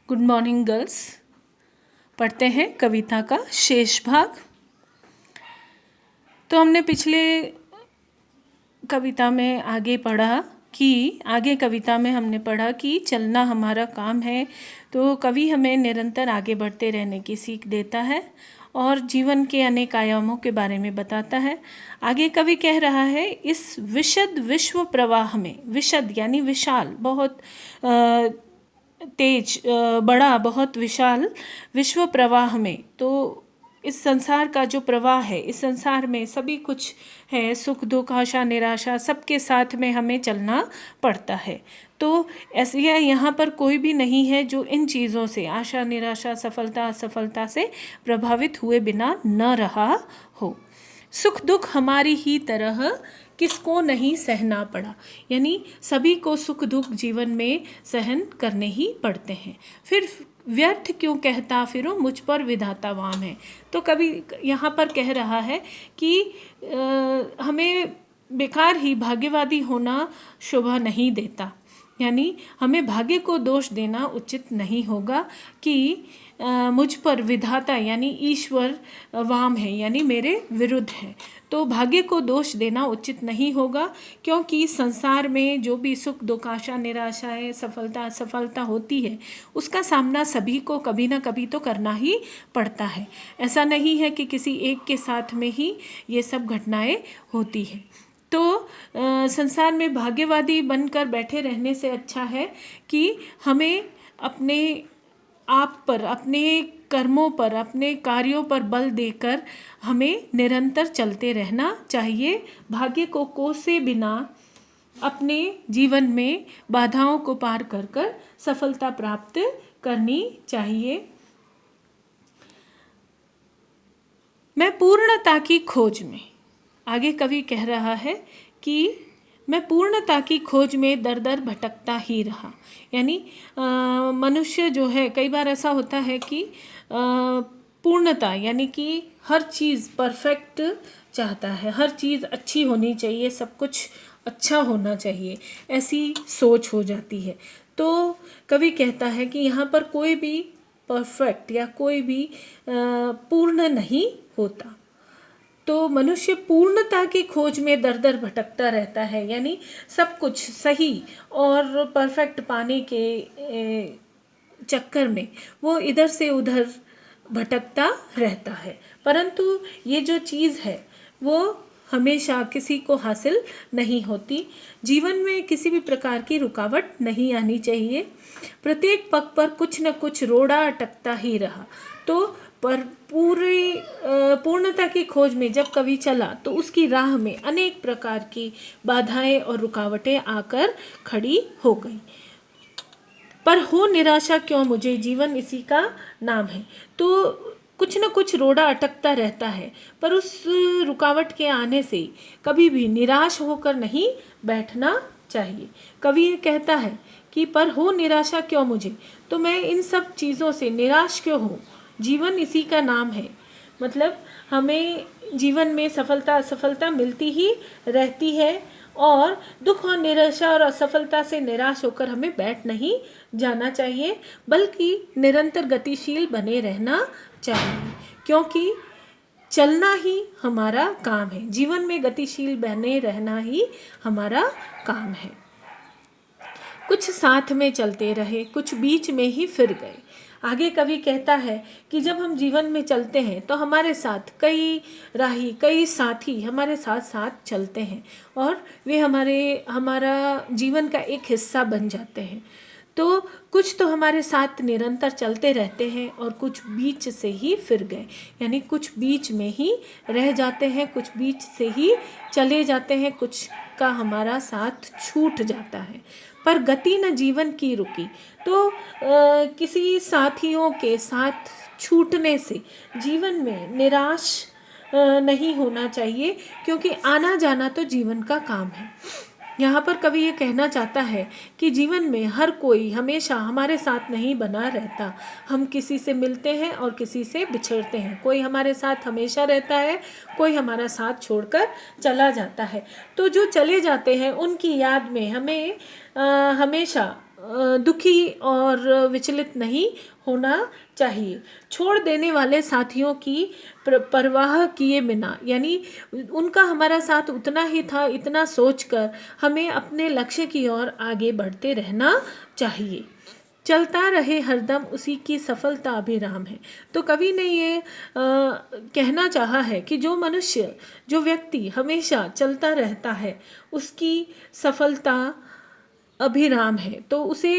Good morning girls. पढ़ते हैं कविता का शेष भाग। तो हमने पिछले कविता में आगे कविता में हमने पढ़ा कि चलना हमारा काम है। तो कवि हमें निरंतर आगे बढ़ते रहने की सीख देता है और जीवन के अनेक आयामों के बारे में बताता है। आगे कवि कह रहा है, इस विशद विश्व प्रवाह में, विशद यानी विशाल, बहुत तेज, बड़ा, बहुत विशाल विश्व प्रवाह में, तो इस संसार का जो प्रवाह है, इस संसार में सभी कुछ है, सुख दुख आशा निराशा, सबके साथ में हमें चलना पड़ता है। तो ऐसे यहाँ पर कोई भी नहीं है जो इन चीज़ों से, आशा निराशा सफलता असफलता से प्रभावित हुए बिना न रहा हो। सुख दुख हमारी ही तरह किसको नहीं सहना पड़ा, यानी सभी को सुख दुख जीवन में सहन करने ही पड़ते हैं। फिर व्यर्थ क्यों कहता फिरो मुझ पर विधाता वाम है। तो कभी यहाँ पर कह रहा है कि हमें बेकार ही भाग्यवादी होना शोभा नहीं देता, यानी हमें भाग्य को दोष देना उचित नहीं होगा कि मुझ पर विधाता यानी ईश्वर वाम है, यानी मेरे विरुद्ध है। तो भाग्य को दोष देना उचित नहीं होगा, क्योंकि संसार में जो भी सुख दुख आशा निराशाएं सफलता असफलता होती है, उसका सामना सभी को कभी ना कभी तो करना ही पड़ता है। ऐसा नहीं है कि किसी एक के साथ में ही ये सब घटनाएं होती हैं। तो संसार में भाग्यवादी बनकर बैठे रहने से अच्छा है कि हमें अपने आप पर, अपने कर्मों पर, अपने कार्यों पर बल देकर हमें निरंतर चलते रहना चाहिए। भाग्य को कोसे बिना अपने जीवन में बाधाओं को पार कर कर सफलता प्राप्त करनी चाहिए। मैं पूर्णता की खोज में, आगे कवि कह रहा है कि मैं पूर्णता की खोज में दर दर भटकता ही रहा। यानी मनुष्य जो है, कई बार ऐसा होता है कि पूर्णता यानी कि हर चीज़ परफेक्ट चाहता है, हर चीज़ अच्छी होनी चाहिए, सब कुछ अच्छा होना चाहिए, ऐसी सोच हो जाती है। तो कवि कहता है कि यहाँ पर कोई भी परफेक्ट या कोई भी पूर्ण नहीं होता। तो मनुष्य पूर्णता की खोज में दर दर भटकता रहता है, यानी सब कुछ सही और परफेक्ट पाने के चक्कर में वो इधर से उधर भटकता रहता है। परंतु ये जो चीज़ है वो हमेशा किसी को हासिल नहीं होती। जीवन में किसी भी प्रकार की रुकावट नहीं आनी चाहिए। प्रत्येक पग पर कुछ न कुछ रोड़ा अटकता ही रहा। तो पर पूरी पूर्णता की खोज में जब कवि चला तो उसकी राह में अनेक प्रकार की बाधाएं और रुकावटें आकर खड़ी हो गई। पर हो निराशा क्यों मुझे, जीवन इसी का नाम है। तो कुछ न कुछ रोड़ा अटकता रहता है, पर उस रुकावट के आने से कभी भी निराश होकर नहीं बैठना चाहिए। कवि ये कहता है कि पर हो निराशा क्यों मुझे, तो मैं इन सब चीज़ों से निराश क्यों हूँ, जीवन इसी का नाम है। मतलब हमें जीवन में सफलता असफलता मिलती ही रहती है, और दुख और निराशा और असफलता से निराश होकर हमें बैठ नहीं जाना चाहिए, बल्कि निरंतर गतिशील बने रहना चाहिए, क्योंकि चलना ही हमारा काम है। जीवन में गतिशील बने रहना ही हमारा काम है। कुछ साथ में चलते रहे, कुछ बीच में ही फिर गए। आगे कवि कहता है कि जब हम जीवन में चलते हैं तो हमारे साथ कई राही, कई साथी हमारे साथ साथ चलते हैं और वे हमारा जीवन का एक हिस्सा बन जाते हैं। तो कुछ तो हमारे साथ निरंतर चलते रहते हैं और कुछ बीच से ही फिर गए, यानी कुछ बीच में ही रह जाते हैं, कुछ बीच से ही चले जाते हैं, कुछ का हमारा साथ छूट जाता है। पर गति न जीवन की रुकी। तो किसी साथियों के साथ छूटने से जीवन में निराश नहीं होना चाहिए, क्योंकि आना जाना तो जीवन का काम है। यहाँ पर कवि ये कहना चाहता है कि जीवन में हर कोई हमेशा हमारे साथ नहीं बना रहता। हम किसी से मिलते हैं और किसी से बिछड़ते हैं। कोई हमारे साथ हमेशा रहता है, कोई हमारा साथ छोड़कर चला जाता है। तो जो चले जाते हैं उनकी याद में हमें हमेशा दुखी और विचलित नहीं होना चाहिए। छोड़ देने वाले साथियों की परवाह किए बिना, यानी उनका हमारा साथ उतना ही था, इतना सोचकर हमें अपने लक्ष्य की ओर आगे बढ़ते रहना चाहिए। चलता रहे हरदम उसी की सफलता अभिराम है। तो कवि ने ये कहना चाहा है कि जो मनुष्य, जो व्यक्ति हमेशा चलता रहता है, उसकी सफलता अभिराम है। तो उसे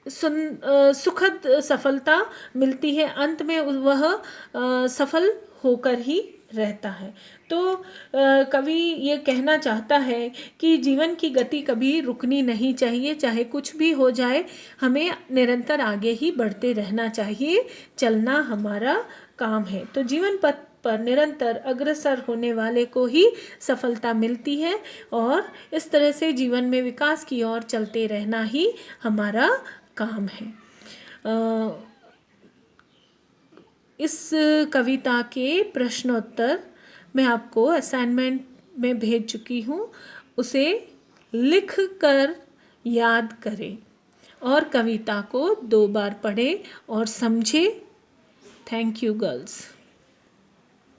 सुखद सफलता मिलती है, अंत में वह सफल होकर ही रहता है। तो कवि ये कहना चाहता है कि जीवन की गति कभी रुकनी नहीं चाहिए, चाहे कुछ भी हो जाए, हमें निरंतर आगे ही बढ़ते रहना चाहिए, चलना हमारा काम है। तो जीवन पथ पर निरंतर अग्रसर होने वाले को ही सफलता मिलती है, और इस तरह से जीवन में विकास की ओर चलते रहना ही हमारा काम है। इस कविता के प्रश्नोत्तर मैं आपको असाइनमेंट में भेज चुकी हूँ, उसे लिख कर याद करें और कविता को 2 बार पढ़ें और समझें। Thank you girls.